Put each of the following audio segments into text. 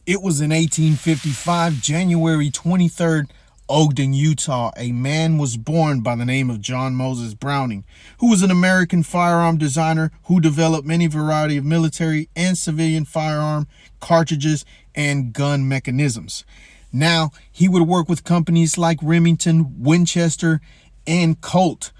It was in 1855, January 23rd, Ogden, Utah. A man was born by the name of John Moses Browning, who was an American firearm designer who developed many variety of military and civilian firearm cartridges and gun mechanisms. Now, he would work with companies like Remington, Winchester, and Colt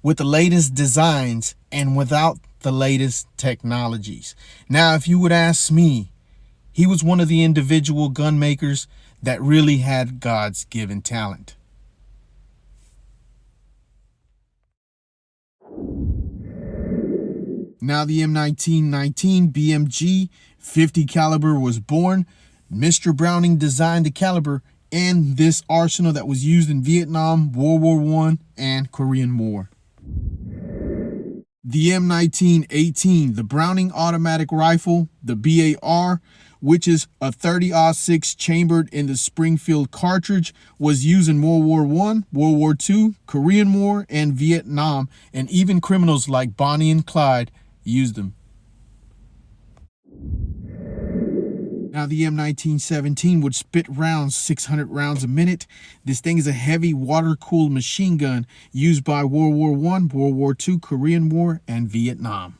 with the latest designs and without the latest technologies. Now, if you would ask me, he was one of the individual gun makers that really had God's given talent. Now the M1919 BMG 50 caliber was born. Mr. Browning designed the caliber and this arsenal that was used in Vietnam, World War I, and Korean War. The M1918, the Browning automatic rifle, the BAR, which is a 30-06 chambered in the Springfield cartridge, was used in World War I, World War II, Korean War, and Vietnam, and even criminals like Bonnie and Clyde used them. Now the M1917 would spit rounds, 600 rounds a minute. This thing is a heavy water-cooled machine gun used by World War I, World War II, Korean War, and Vietnam.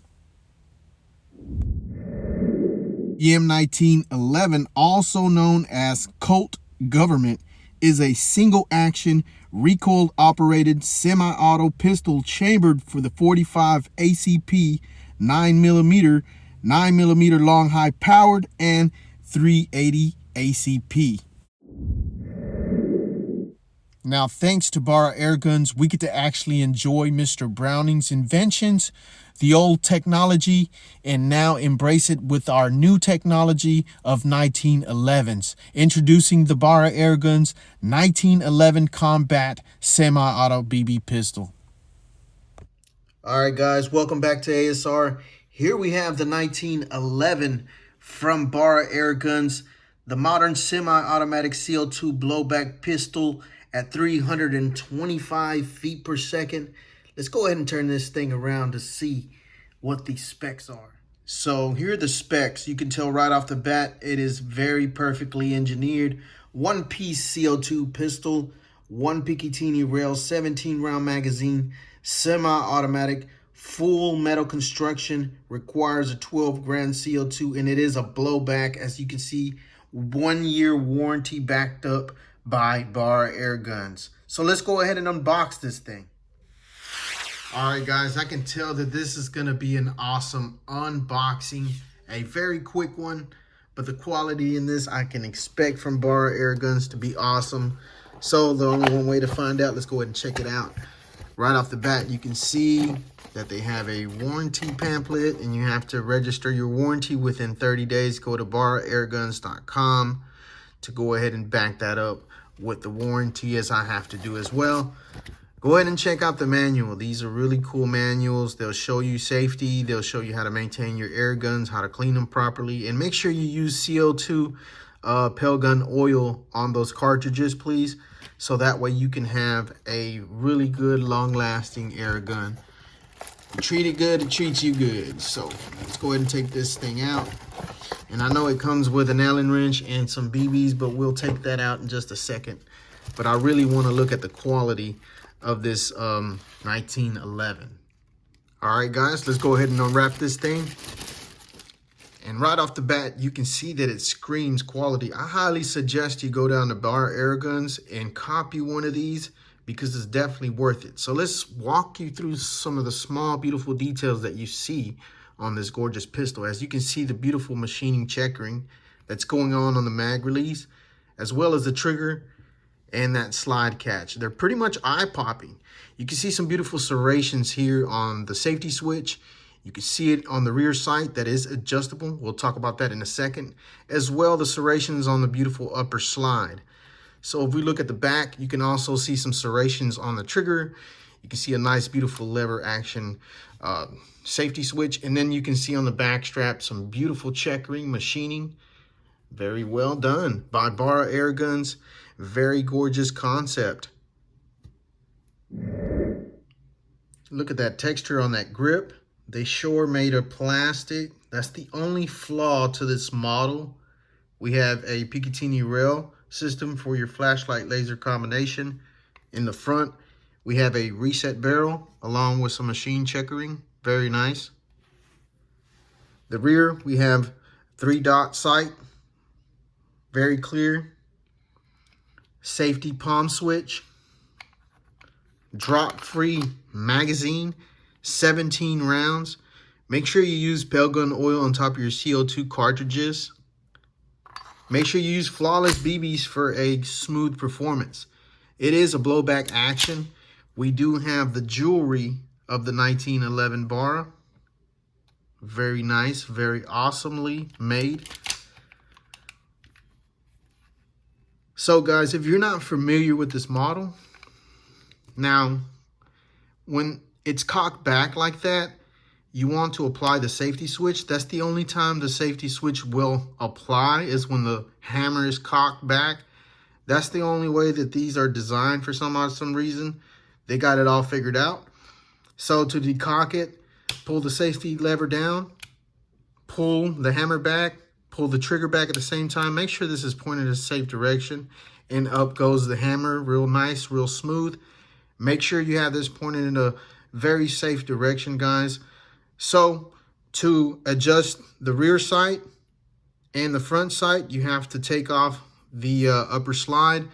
The M1911, also known as Colt Government, is a single-action, recoil-operated semi-auto pistol chambered for the 45 ACP 9mm long high-powered, and 380 ACP. Now, thanks to Barra Airguns, we get to actually enjoy Mr. Browning's inventions, the old technology, and now embrace it with our new technology of 1911s, introducing the Barra Airguns 1911 Combat Semi-Auto BB Pistol. All right, guys, welcome back to ASR. Here we have the 1911 from Barra Airguns, the modern semi-automatic CO2 blowback pistol at 325 feet per second. Let's go ahead and turn this thing around to see what the specs are. So here are the specs. You can tell right off the bat, it is very perfectly engineered. One-piece CO2 pistol, one Picatinny rail, 17-round magazine, semi-automatic, full metal construction, requires a 12 grand CO2, and it is a blowback. As you can see, 1 year warranty backed up by Barra Airguns. So let's go ahead and unbox this thing. All right, guys, I can tell that this is going to be an awesome unboxing, a very quick one, but the quality in this I can expect from Barra Airguns to be awesome. So the only one way to find out, let's go ahead and check it out. Right off the bat, you can see that they have a warranty pamphlet, and you have to register your warranty within 30 days. Go to barraairguns.com to go ahead and back that up with the warranty, as I have to do as well. Go ahead and check out the manual. These are really cool manuals. They'll show you safety. They'll show you how to maintain your air guns, how to clean them properly, and make sure you use CO2 pel gun oil on those cartridges, please, so that way you can have a really good, long-lasting air gun. You treat it good, it treats you good. So let's go ahead and take this thing out. And I know it comes with an Allen wrench and some BBs, but we'll take that out in just a second. But I really want to look at the quality of this 1911. All right, guys, let's go ahead and unwrap this thing. And right off the bat, you can see that it screams quality. I highly suggest you go down to Barra Airguns and copy one of these, because it's definitely worth it. So let's walk you through some of the small, beautiful details that you see on this gorgeous pistol. As you can see, the beautiful machining checkering that's going on the mag release, as well as the trigger and that slide catch. They're pretty much eye-popping. You can see some beautiful serrations here on the safety switch. You can see it on the rear sight that is adjustable. We'll talk about that in a second. As well, the serrations on the beautiful upper slide. So if we look at the back, you can also see some serrations on the trigger. You can see a nice, beautiful lever action safety switch. And then you can see on the back strap some beautiful checkering, machining. Very well done by Barra Airguns. Very gorgeous concept. Look at that texture on that grip. They sure made of plastic. That's the only flaw to this model, We have a Picatinny rail system for your flashlight laser combination. In the front, we have a reset barrel along with some machine checkering. Very nice. The rear, we have 3-dot sight. Very clear. Safety palm switch. Drop-free magazine. 17 rounds. Make sure you use pelgun oil on top of your CO2 cartridges. Make sure you use flawless BBs for a smooth performance. It is a blowback action. We do have the jewelry of the 1911 Barra. Very nice, very awesomely made. So guys, if you're not familiar with this model, now when it's cocked back like that, you want to apply the safety switch. That's the only time the safety switch will apply, is when the hammer is cocked back. That's the only way that these are designed for some reason. They got it all figured out. So to decock it, pull the safety lever down, pull the hammer back, pull the trigger back at the same time. Make sure this is pointed in a safe direction, and up goes the hammer, real nice, real smooth. Make sure you have this pointed in a very safe direction, guys. So to adjust the rear sight and the front sight, you have to take off the upper slide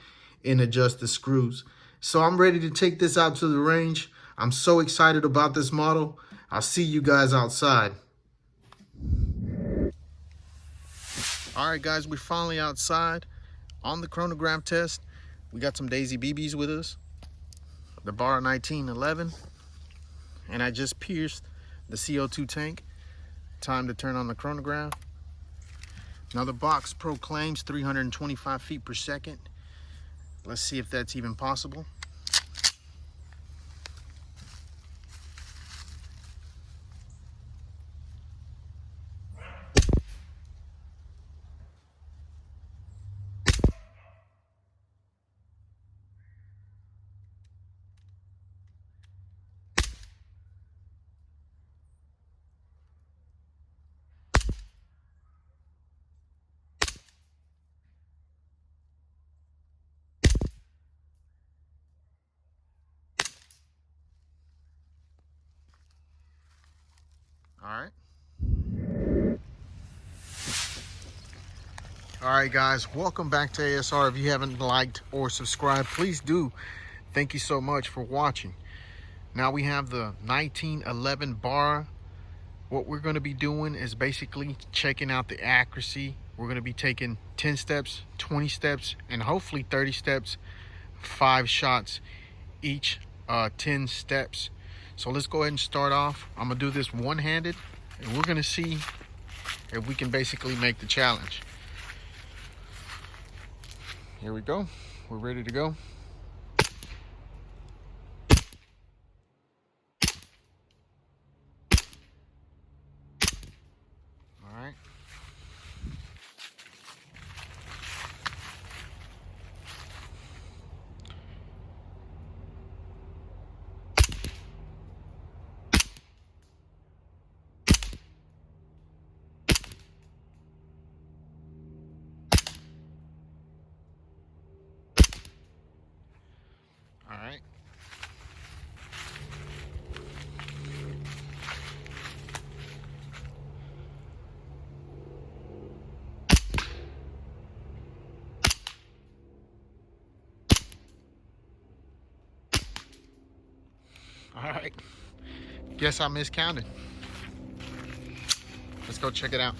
and adjust the screws. So I'm ready to take this out to the range. I'm so excited about this model. I'll see you guys outside. All right, guys, we're finally outside on the chronograph test. We got some Daisy BBs with us, the Barra 1911, and I just pierced the CO2 tank. Time to turn on the chronograph. Now the box proclaims 325 feet per second. Let's see if that's even possible. All right, guys, welcome back to ASR. If you haven't liked or subscribed, please do. Thank you so much for watching. Now we have the 1911 Barra. What we're going to be doing is basically checking out the accuracy. We're going to be taking 10 steps, 20 steps, and hopefully 30 steps, 5 shots each, 10 steps. So let's go ahead and start off. I'm going to do this one-handed, and we're going to see if we can basically make the challenge. Here we go. We're ready to go. All right. All right. All right. Guess I miscounted. Let's go check it out.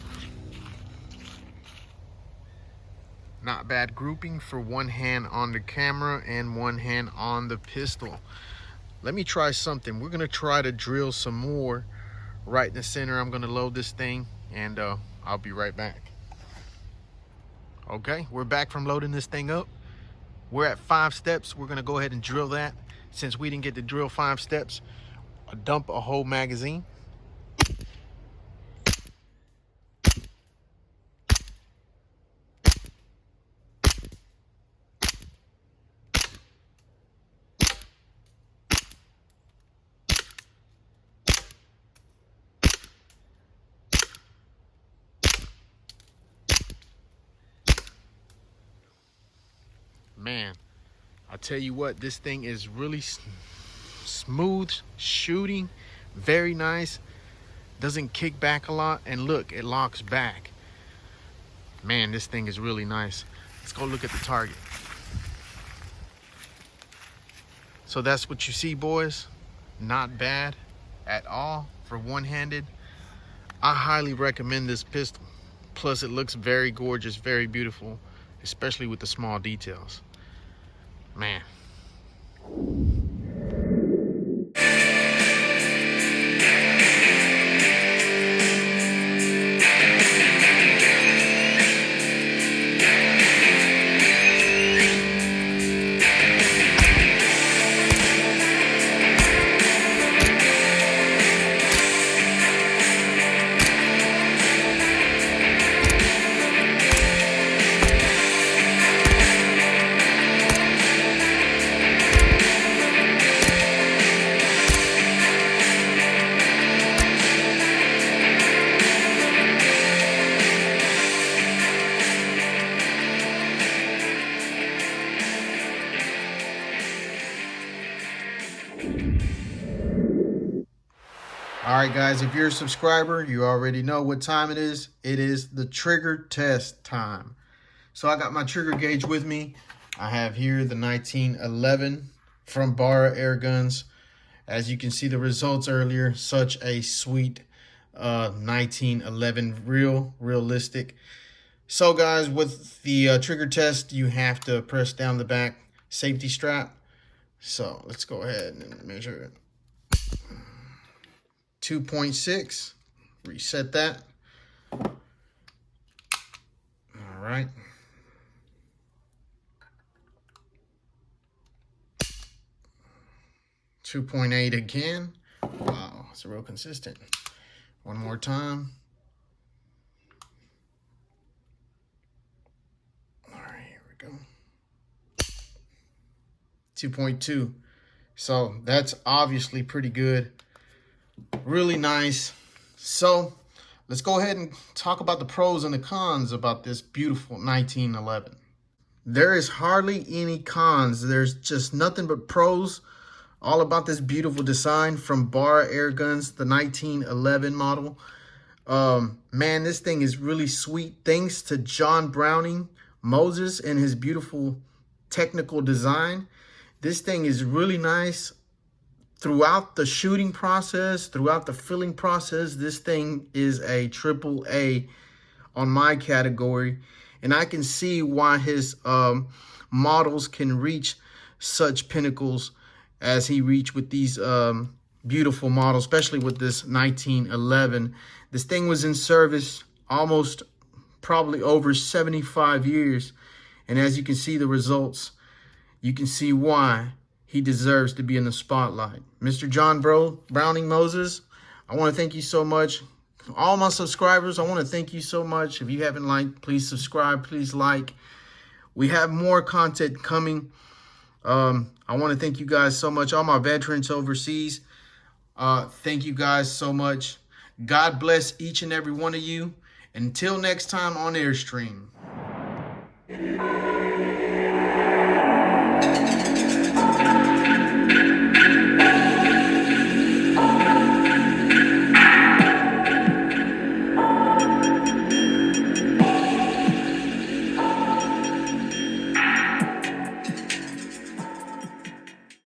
Not bad grouping for one hand on the camera and one hand on the pistol. Let me try something. We're gonna try to drill some more right in the center. I'm gonna load this thing and I'll be right back. Okay, we're back from loading this thing up. We're at 5 steps. We're gonna go ahead and drill that. Since we didn't get to drill 5 steps, I'll dump a whole magazine. man, I tell you what, this thing is really smooth shooting, very nice, doesn't kick back a lot, and look, it locks back. Man, this thing is really nice. Let's go look at the target. So that's what you see, boys. Not bad at all for one-handed. I highly recommend this pistol. Plus it looks very gorgeous, very beautiful, especially with the small details. Man. All right, guys, if you're a subscriber, you already know what time it is. It is the trigger test time. So I got my trigger gauge with me. I have here the 1911 from Barra Airguns. As you can see the results earlier, such a sweet 1911, realistic. So guys, with the trigger test, you have to press down the back safety strap. So let's go ahead and measure it. 2.6, reset that. All right. 2.8 again. Wow, it's real consistent. One more time. All right, here we go. 2.2. So that's obviously pretty good. Really nice. So let's go ahead and talk about the pros and the cons about this beautiful 1911. There is hardly any cons. There's just nothing but pros all about this beautiful design from Barra Airguns, the 1911 model. Man, this thing is really sweet. Thanks to John Browning Moses and his beautiful technical design. This thing is really nice. Throughout the shooting process, throughout the filling process, this thing is a AAA on my category. And I can see why his models can reach such pinnacles as he reached with these beautiful models, especially with this 1911. This thing was in service almost probably over 75 years. And as you can see the results, you can see why he deserves to be in the spotlight. Mr. John Browning Moses, I want to thank you so much. All my subscribers, I want to thank you so much. If you haven't liked, please subscribe, please like. We have more content coming. I want to thank you guys so much. All my veterans overseas, thank you guys so much. God bless each and every one of you. Until next time on Airstream.